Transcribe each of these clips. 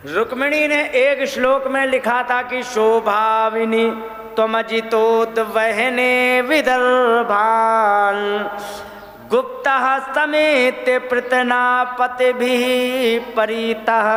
रुक्मिणी ने एक श्लोक में लिखा था कि शोभाविनी त्वमजितोद्वहने विदर्भान् गुप्तः समेत पृतनापतिभिः परितः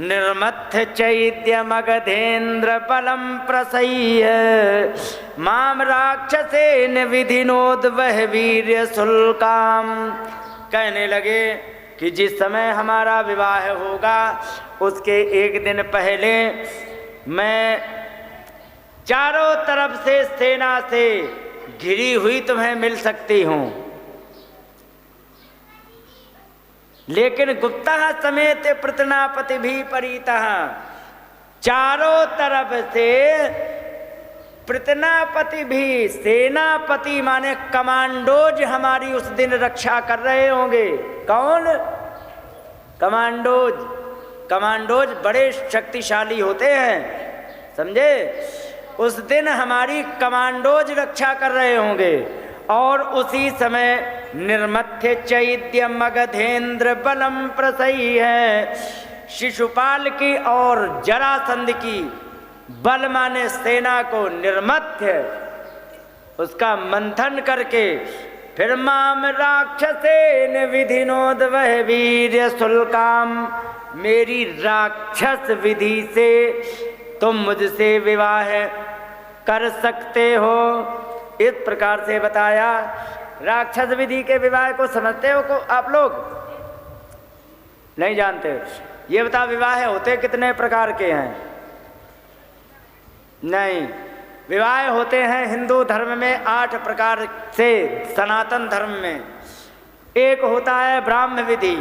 निर्मथ्य चैद्यमगधेन्द्र बलं प्रसह्य माम राक्षसेन विधिनोद्वह वीर्य शुल्काम। कहने लगे कि जिस समय हमारा विवाह होगा उसके एक दिन पहले मैं चारों तरफ से सेना से घिरी हुई तुम्हें मिल सकती हूँ, लेकिन गुप्तः समेत पृतनापति भी परितः, चारों तरफ से पृतनापति भी, सेनापति माने कमांडोज हमारी उस दिन रक्षा कर रहे होंगे। कौन? कमांडोज। कमांडोज बड़े शक्तिशाली होते हैं, समझे? उस दिन हमारी कमांडोज रक्षा कर रहे होंगे। और उसी समय निर्मथ्य चैद्य मगधेन्द्र बलम प्रसह्य है, शिशुपाल की और जरासंध की, बल माने सेना को, निर्मथ्य उसका मंथन करके फिर माम राक्षसेन विधिनोद्वह वीर्य शुल्काम, मेरी राक्षस विधि से तुम मुझसे विवाह कर सकते हो। इस प्रकार से बताया। राक्षस विधि के विवाह को समझते हो को आप लोग? नहीं जानते? ये बता, विवाह होते कितने प्रकार के हैं? नहीं, विवाह होते हैं हिंदू धर्म में 8 प्रकार से। सनातन धर्म में एक होता है ब्राह्म विधि,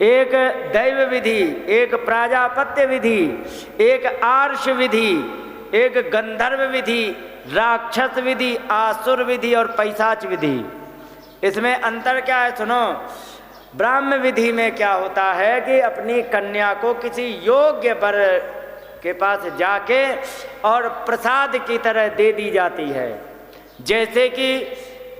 एक दैव विधि, एक प्राजापत्य विधि, एक आर्ष विधि, एक गंधर्व विधि, राक्षस विधि, आसुर विधि और पैशाच विधि। इसमें अंतर क्या है सुनो। ब्राह्म विधि में क्या होता है कि अपनी कन्या को किसी योग्य वर के पास जाके और प्रसाद की तरह दे दी जाती है, जैसे कि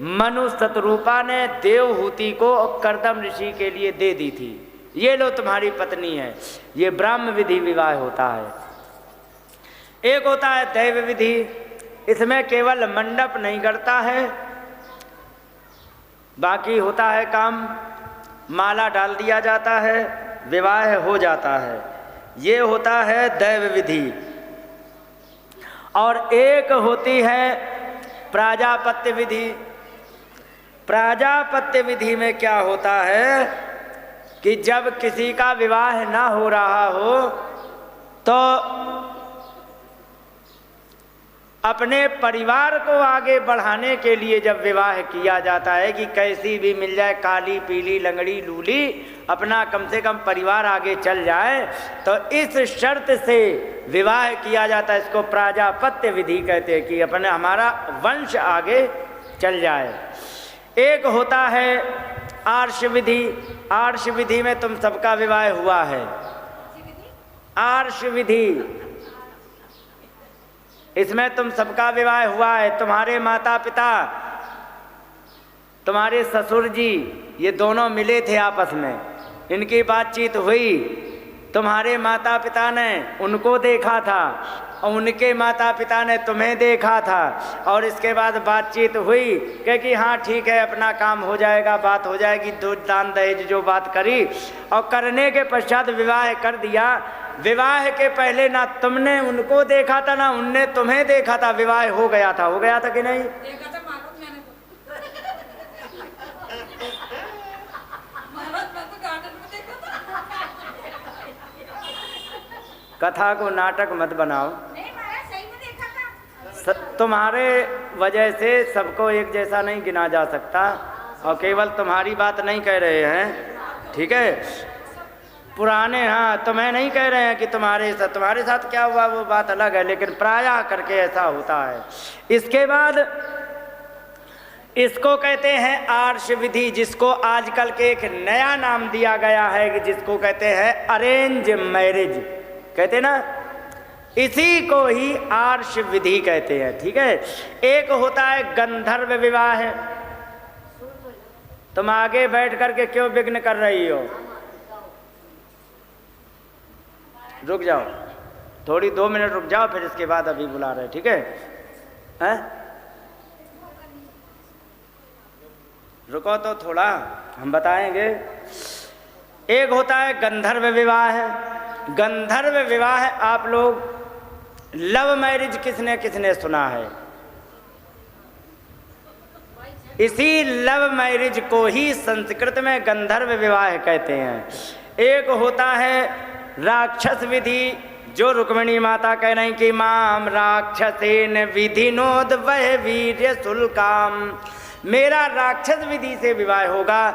मनु शतरूपा ने देवहूति को कर्दम ऋषि के लिए दे दी थी, ये लो तुम्हारी पत्नी है। ये ब्राह्म विधि विवाह होता है। एक होता है दैव विधि, इसमें केवल मंडप नहीं करता है, बाकी होता है काम, माला डाल दिया जाता है, विवाह हो जाता है। ये होता है दैव विधि। और एक होती है प्राजापत्य विधि। प्राजापत्य विधि में क्या होता है कि जब किसी का विवाह ना हो रहा हो तो अपने परिवार को आगे बढ़ाने के लिए जब विवाह किया जाता है कि कैसी भी मिल जाए, काली पीली लंगड़ी लूली, अपना कम से कम परिवार आगे चल जाए, तो इस शर्त से विवाह किया जाता है। इसको प्राजापत्य विधि कहते हैं कि अपने हमारा वंश आगे चल जाए। एक होता है आर्ष विधि। आर्ष विधि में तुम सबका विवाह हुआ है। आर्ष विधि, इसमें तुम सबका विवाह हुआ है। तुम्हारे माता पिता, तुम्हारे ससुर जी, ये दोनों मिले थे आपस में, इनकी बातचीत हुई। तुम्हारे माता पिता ने उनको देखा था और उनके माता पिता ने तुम्हें देखा था, और इसके बाद बातचीत हुई कि हाँ ठीक है, अपना काम हो जाएगा, बात हो जाएगी, दो दान दहेज जो बात करी, और करने के पश्चात विवाह कर दिया। विवाह के पहले ना तुमने उनको देखा था ना उनने तुम्हें देखा था, विवाह हो गया था। हो गया था कि नहीं? देखा था मालूम मैंने तो गार्डन में देखा था। कथा को नाटक मत बनाओ। नहीं महाराज, सही में देखा था। तुम्हारे वजह से सबको एक जैसा नहीं गिना जा सकता, और केवल तुम्हारी बात नहीं कह रहे हैं, ठीक है? पुराने, हाँ, तुम्हें नहीं कह रहे हैं कि तुम्हारे साथ क्या हुआ वो बात अलग है, लेकिन प्रायः करके ऐसा होता है। इसके बाद इसको कहते हैं आर्ष विधि, जिसको आजकल के एक नया नाम दिया गया है कि जिसको कहते हैं अरेंज मैरिज, कहते ना, इसी को ही आर्ष विधि कहते हैं, ठीक है? एक होता है गंधर्व विवाह। तुम आगे बैठ करके क्यों विघ्न कर रही हो? रुक जाओ, थोड़ी 2 मिनट रुक जाओ, फिर इसके बाद अभी बुला रहे, ठीक है? हैं? रुको तो थोड़ा, हम बताएंगे। एक होता है गंधर्व विवाह। गंधर्व विवाह आप लोग लव मैरिज किसने किसने सुना है? इसी लव मैरिज को ही संस्कृत में गंधर्व विवाह कहते हैं। एक होता है राक्षस विधि, जो रुक्मिणी माता कह रही कि माम राक्षसेन विधिनोद वह वीर्य शुल्काम, मेरा राक्षस विधि से विवाह होगा।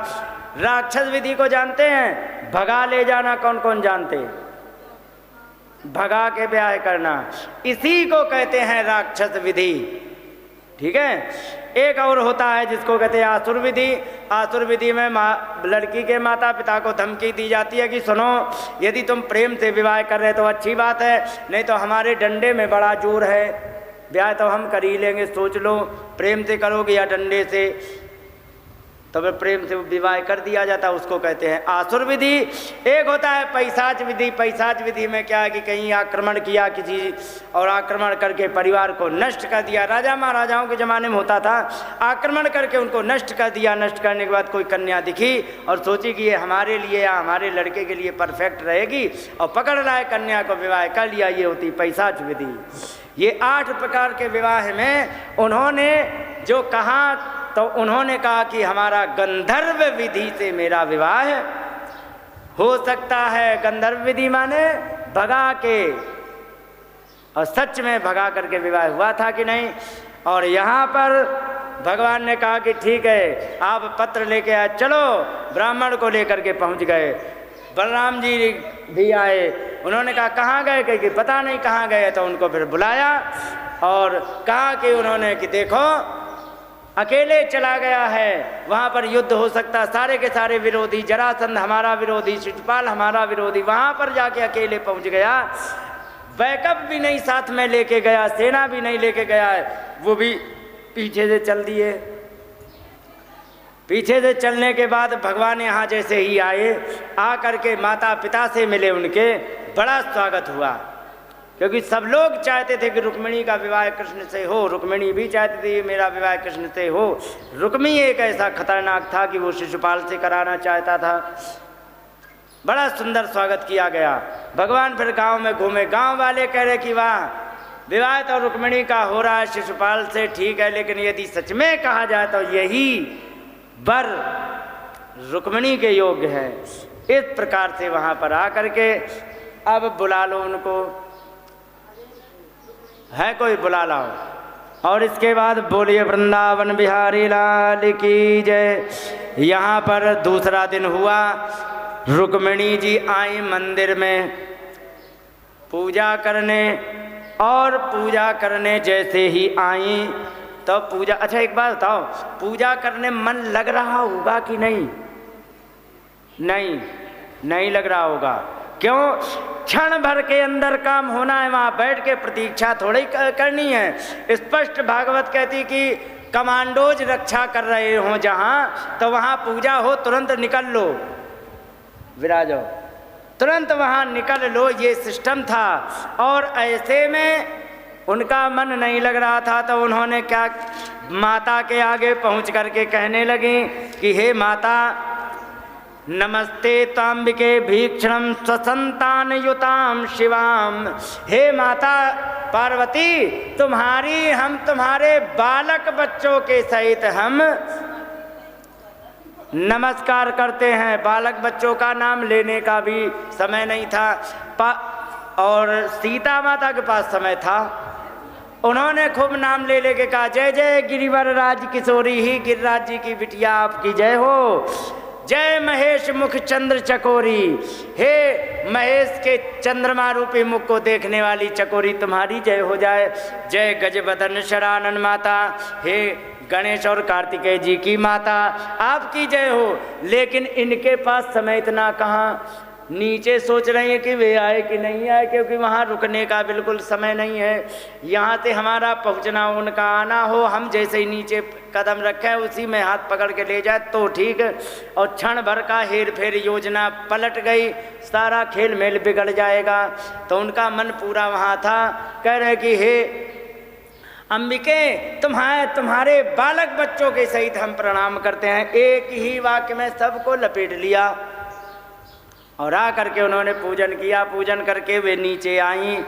राक्षस विधि को जानते हैं? भगा ले जाना, कौन कौन जानते? भगा के ब्याह करना, इसी को कहते हैं राक्षस विधि, ठीक है? एक और होता है जिसको कहते हैं आसुर विधि। आसुर विधि में लड़की के माता पिता को धमकी दी जाती है कि सुनो, यदि तुम प्रेम से विवाह कर रहे तो अच्छी बात है, नहीं तो हमारे डंडे में बड़ा जोर है, ब्याह तो हम कर ही लेंगे, सोच लो प्रेम से करोगे या डंडे से। तो फिर प्रेम से विवाह कर दिया जाता है, उसको कहते हैं आसुर विधि। एक होता है पैशाच विधि। पैशाच विधि में क्या है कि कहीं आक्रमण किया किसी, और आक्रमण करके परिवार को नष्ट कर दिया। राजा महाराजाओं के ज़माने में होता था, आक्रमण करके उनको नष्ट कर दिया। नष्ट करने के बाद कोई कन्या दिखी और सोची कि ये हमारे लिए या हमारे लड़के के लिए परफेक्ट रहेगी, और पकड़ लाए कन्या को, विवाह कर लिया। ये होती पैशाच विधि। ये 8 प्रकार के विवाह में उन्होंने जो कहा, तो उन्होंने कहा कि हमारा गंधर्व विधि से मेरा विवाह हो सकता है। गंधर्व विधि माने भगा के, और सच में भगा करके विवाह हुआ था कि नहीं। और यहाँ पर भगवान ने कहा कि ठीक है, आप पत्र लेके आए, चलो। ब्राह्मण को लेकर के पहुँच गए। बलराम जी भी आए, उन्होंने कहा कहाँ गए? कहीं कि पता नहीं कहाँ गए। तो उनको फिर बुलाया और कहा कि उन्होंने कि देखो अकेले चला गया है, वहाँ पर युद्ध हो सकता, सारे के सारे विरोधी, जरासंध हमारा विरोधी, शिशुपाल हमारा विरोधी, वहाँ पर जाके अकेले पहुँच गया। बैकअप भी नहीं साथ में लेके गया, सेना भी नहीं लेके गया है, वो भी पीछे से चल दिए। पीछे से चलने के बाद भगवान यहाँ जैसे ही आए, आ करके माता पिता से मिले, उनके बड़ा स्वागत हुआ, क्योंकि सब लोग चाहते थे कि रुक्मिणी का विवाह कृष्ण से हो। रुक्मिणी भी चाहती थी मेरा विवाह कृष्ण से हो। रुक्मिणी एक ऐसा खतरनाक था कि वो शिशुपाल से कराना चाहता था। बड़ा सुंदर स्वागत किया गया। भगवान फिर गांव में घूमे, गांव वाले कह रहे कि वाह, विवाह तो रुक्मिणी का हो रहा है शिशुपाल से, ठीक है, लेकिन यदि सच में कहा जाए तो यही वर रुक्मिणी के योग्य है। इस प्रकार से वहाँ पर आकर के अब बुला लो उनको, है कोई बुला लाओ। और इसके बाद बोलिए वृंदावन बिहारी लाल की जय। यहाँ पर दूसरा दिन हुआ, रुक्मिणी जी आई मंदिर में पूजा करने, और पूजा करने जैसे ही आई तो पूजा, अच्छा एक बात बताओ, पूजा करने मन लग रहा होगा कि नहीं? नहीं लग रहा होगा। क्यों? क्षण भर के अंदर काम होना है, वहाँ बैठ के प्रतीक्षा थोड़ी करनी है। स्पष्ट भागवत कहती कि कमांडोज रक्षा कर रहे हो जहाँ, तो वहाँ पूजा हो तुरंत निकल लो, विराजो, तुरंत वहाँ निकल लो, ये सिस्टम था। और ऐसे में उनका मन नहीं लग रहा था, तो उन्होंने क्या, माता के आगे पहुँच करके कहने लगी कि हे माता, नमस्ते तांबिके भीक्षणम स्वसंतान युताम शिवाम। हे माता पार्वती, हम तुम्हारे बालक बच्चों के सहित हम नमस्कार करते हैं। बालक बच्चों का नाम लेने का भी समय नहीं था, और सीता माता के पास समय था। उन्होंने खूब नाम ले लेके कहा, जय जय गिरिवर राज किशोरी ही, गिरिराज जी की बिटिया आपकी जय हो। जय महेश मुख चंद्र चकोरी, हे महेश के चंद्रमा रूपी मुख को देखने वाली चकोरी, तुम्हारी जय हो जाए। जय गजबदन शरानन माता, हे गणेश और कार्तिकेय जी की माता, आपकी जय हो। लेकिन इनके पास समय इतना कहाँ, नीचे सोच रही हैं कि वे आए कि नहीं आए, क्योंकि वहाँ रुकने का बिल्कुल समय नहीं है। यहाँ से हमारा पहुँचना, उनका आना हो, हम जैसे ही नीचे कदम रखें उसी में हाथ पकड़ के ले जाए तो ठीक। और क्षण भर का हेर फेर योजना पलट गई, सारा खेल मेल बिगड़ जाएगा। तो उनका मन पूरा वहाँ था। कह रहे कि हे अंबिके, तुम्हारे बालक बच्चों के सहित हम प्रणाम करते हैं। एक ही वाक्य में सबको लपेट लिया और आ करके उन्होंने पूजन किया। पूजन करके वे नीचे आईं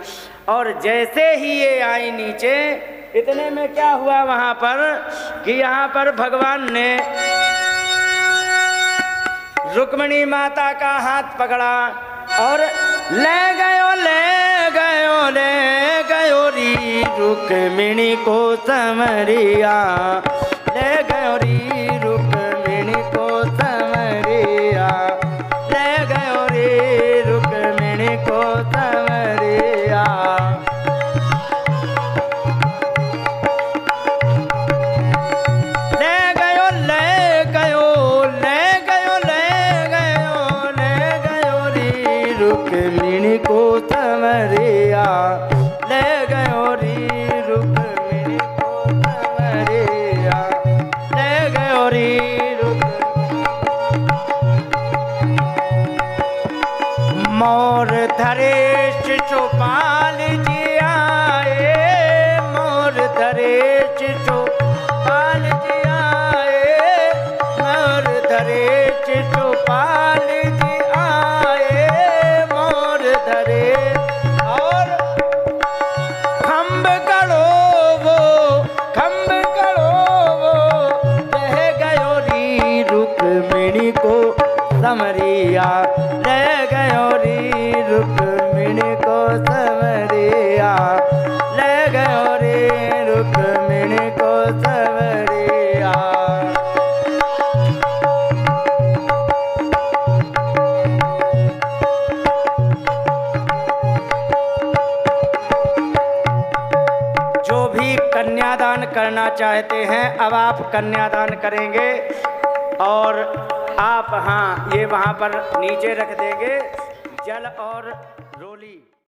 और जैसे ही ये आई नीचे, इतने में क्या हुआ वहाँ पर कि यहाँ पर भगवान ने रुक्मिणी माता का हाथ पकड़ा और ले गयो री रुक्मिणी को समरिया, ले गयो री रुक्मिणी को समरिया, ले गयो री रुक्मिणी को समरिया। रुक्मिणी को समरिया, ले गयो री रुक्मिणी को समरिया, ले गयो री मोर धरेश चौपाल जी आए, मोर धरेश चौपाल जी आए, मोर धरेश चौपाल जी और खम्ब करो वो रह गयो री रुक्मिणी को समरिया, रह गयो री रुक्मिणी को समरिया, रह गयो री रुक्मिणी को समरिया। कन्यादान करना चाहते हैं, अब आप कन्यादान करेंगे और आप हाँ ये वहाँ पर नीचे रख देंगे जल और रोली।